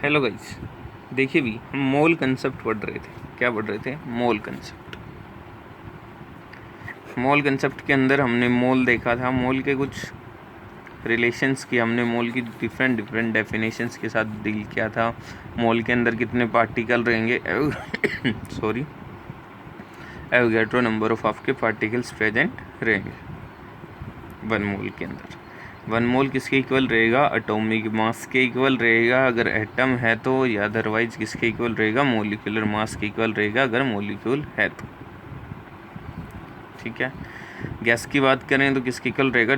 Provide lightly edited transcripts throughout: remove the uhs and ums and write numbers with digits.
Hello guys, देखिए भी हम मोल कंसेप्ट पढ़ रहे थे। क्या पढ़ रहे थे? मोल कंसेप्ट। मोल कंसेप्ट के अंदर हमने मोल देखा था, मोल के कुछ रिलेशंस की, हमने मोल की डिफरेंट डेफिनेशंस के साथ डील किया था। मोल के अंदर कितने पार्टिकल रहेंगे सॉरी, एवोगैड्रो नंबर ऑफ आपके पार्टिकल्स प्रेजेंट रहेंगे वन मोल के अंदर। वन मोल किसके इक्वल रहेगा? एटॉमिक मास के इक्वल रहेगा अगर एटम है तो, या अदरवाइज किसके इक्वल रहेगा? मोलिकुलर मास के इक्वल रहेगा अगर मोलिक्यूल है तो। ठीक है। गैस की बात करें तो किसके इक्वल रहेगा?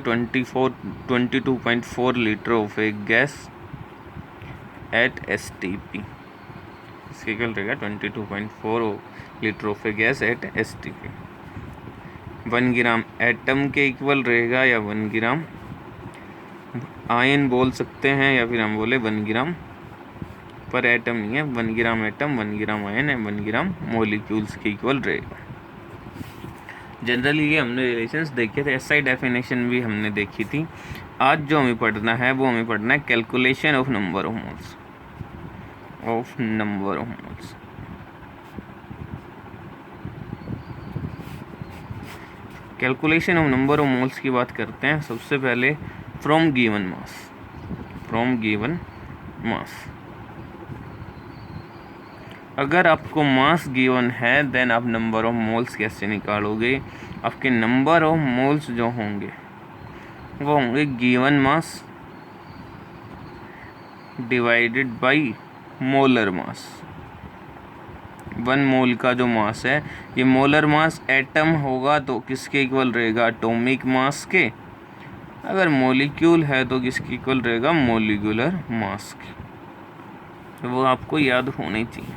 22.4 litre of A gas at STP। इसके इक्वल रहेगा 22.4 litre of A gas at STP। 1 gram atom के इक्वल रहेगा, या 1 ग्राम आयन बोल सकते हैं, या फिर हम बोले 1 ग्राम पर एटम नहीं है, 1 ग्राम एटम 1 ग्राम आयन है, 1 ग्राम मोलिक्यूल्स के इक्वल रहेगा। जनरली ये हमने रिलेशंस देखे थे, SI डेफिनेशन भी हमने देखी थी। आज जो हमें पढ़ना है वो हमें पढ़ना है calculation of number of moles. Calculation of number of moles की बात करते हैं। सबसे पहले फ्रॉम गिवन मास। अगर आपको मास गिवन है देन आप नंबर ऑफ मोल्स कैसे निकालोगे? आपके नंबर ऑफ मोल्स जो होंगे वो होंगे given mass divided by molar mass. 1 मोल का जो मास है, ये मोलर मास एटम होगा तो किसके इक्वल रहेगा? एटॉमिक मास के। अगर मॉलिक्यूल है तो किसके इक्वल रहेगा? मॉलिक्यूलर मास के। तो वो आपको याद होनी चाहिए।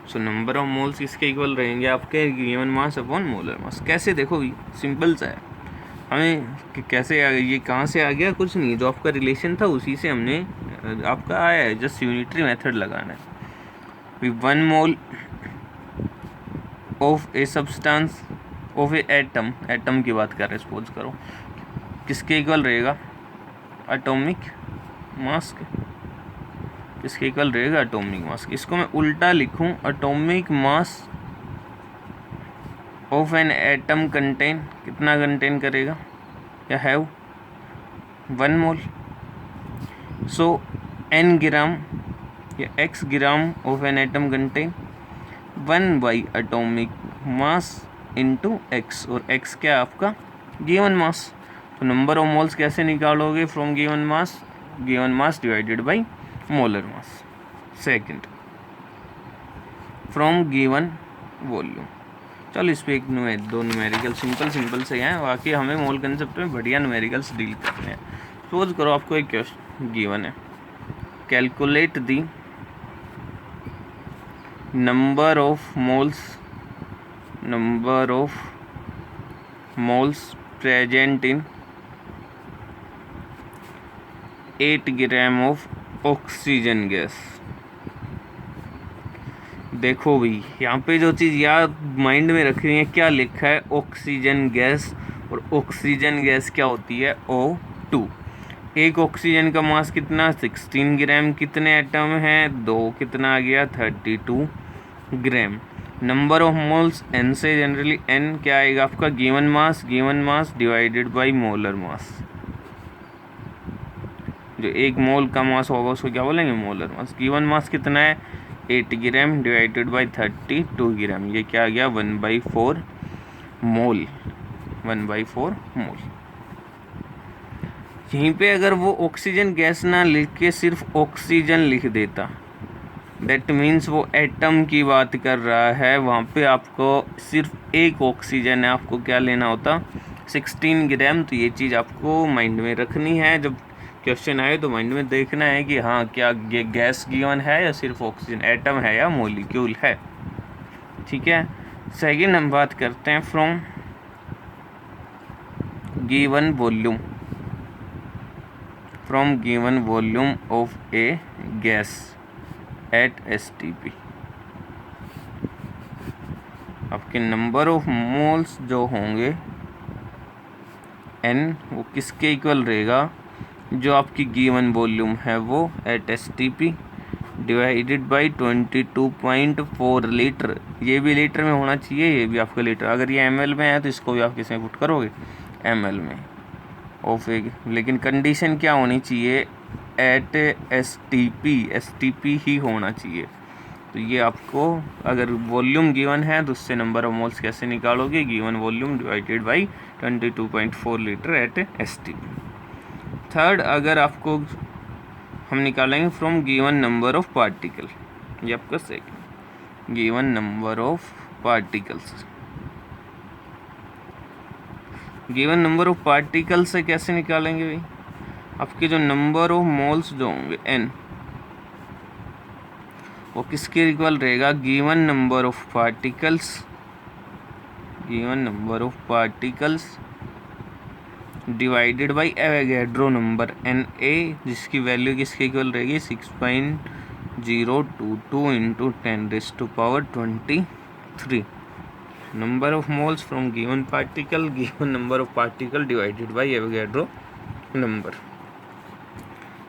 सो नंबर ऑफ मोल्स किसके इक्वल रहेंगे? आपके given mass upon molar mass. कैसे? देखो भी सिंपल सा है। हमें कैसे आ गया, ये कहाँ से आ गया? कुछ नहीं, जो आपका रिलेशन था उसी से हमने आपका आया है, जस्ट यूनिटरी मेथड लगाना है। 1 mole of a substance of A atom की बात कर रहे हैं, सपोज करो, किसके इक्वल रहेगा? एटॉमिक मास के। किसके इक्वल रहेगा? एटॉमिक मास के। इसको मैं उल्टा लिखूं, atomic mass of an atom contain, कितना कंटेन करेगा या हैव? 1 मोल। सो n ग्राम या x gram of an atom contain 1 by atomic mass into x, और x क्या आपका? Given mass. तो नंबर ऑफ मोल्स कैसे निकालोगे? From given mass divided by molar mass. Second, from given volume. चलो इस पर दो न्यूमेरिकल सिंपल से हैं, बाकी हमें मोल कंसेप्ट में बढ़िया न्यूमेरिकल्स डील करने हैं। सपोज करो आपको एक क्वेश्चन गिवन है, calculate the number of moles present in 8 gram of oxygen gas. देखो भाई, यहाँ पे जो चीज़ याद माइंड में रखनी है, क्या लिखा है? Oxygen gas. और ऑक्सीजन गैस क्या होती है? O2। एक ऑक्सीजन का मास कितना? 16 ग्राम। कितने एटम हैं? 2। कितना आ गया? 32 ग्राम। नंबर ऑफ मोल्स n से, जनरली n क्या आएगा आपका? Given mass divided by molar mass. जो एक मोल का मास होगा उसको क्या बोलेंगे? Molar mass. गिवन मास कितना है? 8 ग्राम डिवाइडेड बाई 32 ग्राम। ये क्या आ गया? 1/4 मोल। 1/4 मोल। यहीं पे अगर वो ऑक्सीजन गैस ना लिख के सिर्फ ऑक्सीजन लिख देता, दैट मीन्स वो एटम की बात कर रहा है, वहाँ पे आपको सिर्फ एक ऑक्सीजन है, आपको क्या लेना होता? 16 ग्राम। तो ये चीज़ आपको माइंड में रखनी है, जब क्वेश्चन आए तो माइंड में देखना है कि हाँ, क्या गैस गिवन है या सिर्फ ऑक्सीजन, एटम है या मॉलिक्यूल है। ठीक है। सेकेंड हम बात करते हैं from given volume of A gas at STP। आपके नंबर ऑफ मोल्स जो होंगे n, वो किसके इक्वल रहेगा? जो आपकी गिवन वॉल्यूम है वो at STP divided by 22.4 litre. ये भी लीटर में होना चाहिए, ये भी आपका लीटर। अगर ये ml में है तो इसको भी आप किस में पुट करोगे, ml में। ऑफ एक, लेकिन कंडीशन क्या होनी चाहिए, एट STP ही होना चाहिए। तो ये आपको, अगर वॉल्यूम गिवन है तो उससे नंबर ऑफ मोल्स कैसे निकालोगे, given volume divided by 22.4 litre at STP। Third, अगर आपको हम निकालेंगे from given number of particle, ये आपका second, given number of particles. Given number of particle से कैसे निकालेंगे भाई, आपके जो नंबर ऑफ मोल्स जो होंगे n, वो किसके इक्वल रहेगा, given number of particles, given number of particles divided by Avogadro number Na, जिसकी वैल्यू किसके इक्वल रहेगी, 6.022 into 10⁻23। Number of moles from given particle, given number of particle divided by Avogadro number.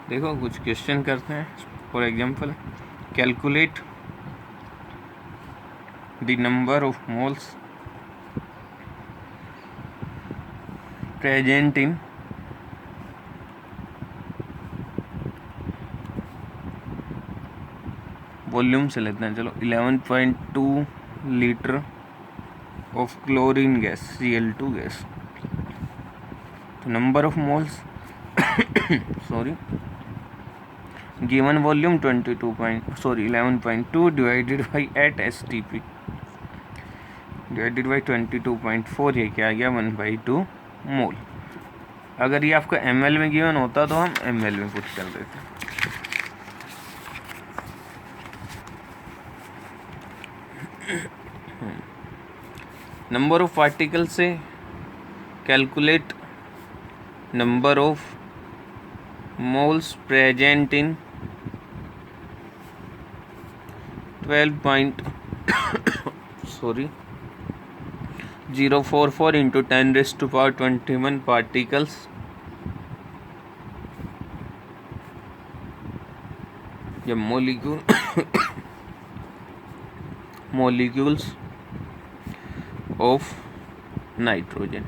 देखो कुछ question करते हैं। For example, calculate the number of moles present in volume से लेते हैं, चलो 11.2 litre of chlorine gas, Cl2 gas. तो number of moles sorry, given volume 11.2 divided by at STP divided by 22.4, ये क्या आ गया, 1/2 मोल। अगर ये आपका ml में गिवन होता तो हम ml में पुट कर देते। नंबर ऑफ पार्टिकल से calculate number of moles present in 044 into 10⁻21 particles या मोलिक्यूल्स ऑफ नाइट्रोजन।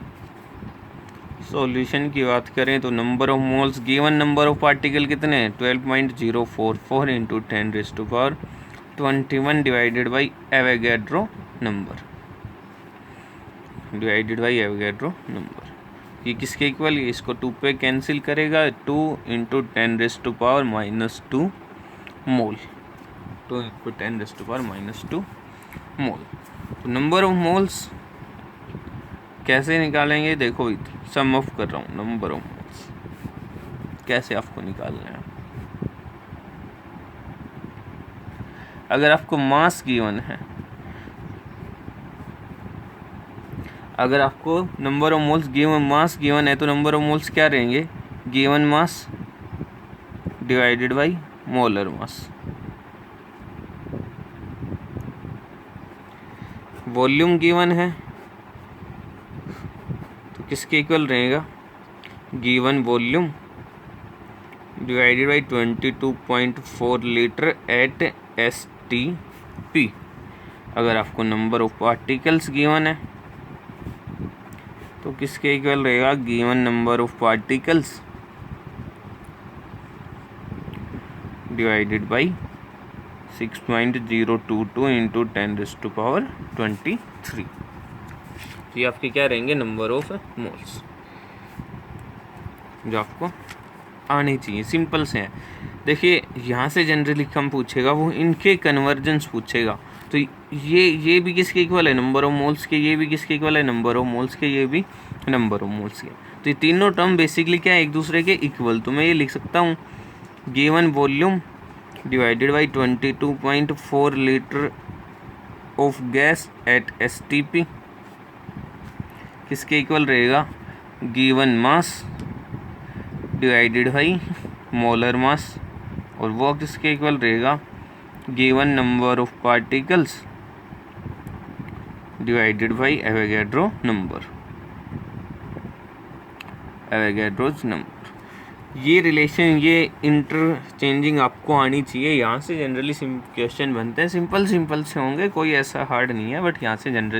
सॉल्यूशन की बात करें तो number of moles, given number of particle कितने हैं, 12.044 into 10⁻21 divided by Avogadro number, divided by Avogadro number. ये किसके इक्वल है, इसको 2 पे कैंसिल करेगा, 2 इंटू 10⁻⁻2 मोल, 2 इंटू 10⁻⁻2 मोल। तो नंबर ऑफ मोल्स कैसे निकालेंगे, देखो सम ऑफ कर रहा हूँ, नंबर ऑफ मोल्स कैसे आपको निकालना है। अगर आपको मास गिवन है, अगर आपको number of moles given, mass given है, तो नंबर ऑफ मोल्स क्या रहेंगे, given mass divided by molar mass. Volume given है तो किसके इक्वल रहेगा, given volume divided by 22.4 litre at STP। अगर आपको नंबर ऑफ पार्टिकल्स गिवन है तो किसके इक्वल रहेगा, given number of particles divided by 6.022 into 10⁻23। ये आपके क्या रहेंगे, नंबर ऑफ मोल्स, जो आपको आनी चाहिए, सिंपल से हैं। देखिए यहाँ से जनरली कम पूछेगा, वो इनके कन्वर्जेंस पूछेगा। तो ये भी किसके इक्वल है, नंबर ऑफ मोल्स के, ये भी किसके इक्वल है, नंबर ऑफ मोल्स के, ये भी नंबर ऑफ मोल्स के। तो ये तीनों टर्म बेसिकली क्या है, एक दूसरे के इक्वल। तो मैं ये लिख सकता हूँ, given volume divided by 22.4 litre of gas at STP किसके इक्वल रहेगा, given mass divided by molar mass, और वो किसके इक्वल रहेगा, given number of particles divided by Avogadro number, Avogadro's number. ये रिलेशन, ये इंटरचेंजिंग आपको आनी चाहिए। यहाँ से जनरली क्वेश्चन बनते हैं, सिंपल से होंगे, कोई ऐसा हार्ड नहीं है, बट यहाँ से जनरली